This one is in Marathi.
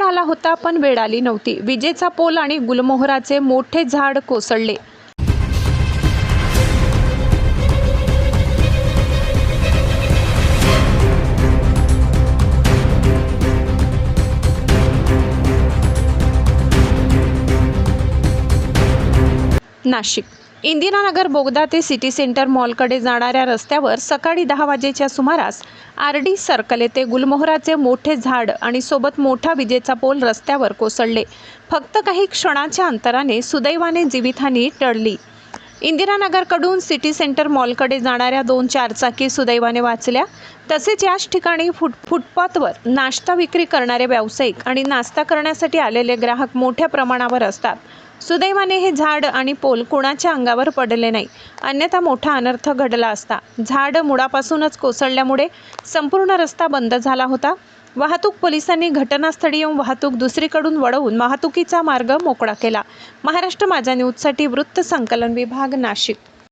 आला होता पण वेळ आली नव्हती। विजेचा पोल आणि गुलमोहराचे मोठे झाड कोसळले। नाशिक इंदिरानगर बोगदा ते सिटी सेंटर मॉलकडे जाणाऱ्या रस्त्यावर सकाळी 10 वाजेच्या सुमारास आरडी सर्कल येथे गुलमोहराचे मोठे झाड आणि सोबत मोठा विजेचा पोल रस्त्यावर कोसळले। फक्त काही क्षणाच्या अंतराने सुदैवाने जीवितहानी टळली। इंदिरानगरकडून सिटी सेंटर मॉलकडे जाणाऱ्या 2 चारचाकी सुदैवाने वाचल्या। तसेच याच ठिकाणी फुटपाथवर नाश्ता विक्री करणारे व्यावसायिक आणि नाश्ता करण्यासाठी आलेले ग्राहक मोठ्या प्रमाणावर असतात। सुदैवाने हे झाड आणि पोल कोणाच्या अंगावर पडले नाही, अन्यथा मोठा अनर्थ घडला असता। झाड मुळापासूनच कोसळल्यामुळे संपूर्ण रस्ता बंद झाला होता। वाहतूक पोलिसांनी घटनास्थळी येऊन वाहतूक दुसरीकडून वळवून वाहतुकीचा मार्ग मोकळा केला। महाराष्ट्र माझा न्यूजसाठी वृत्त संकलन विभाग, नाशिक।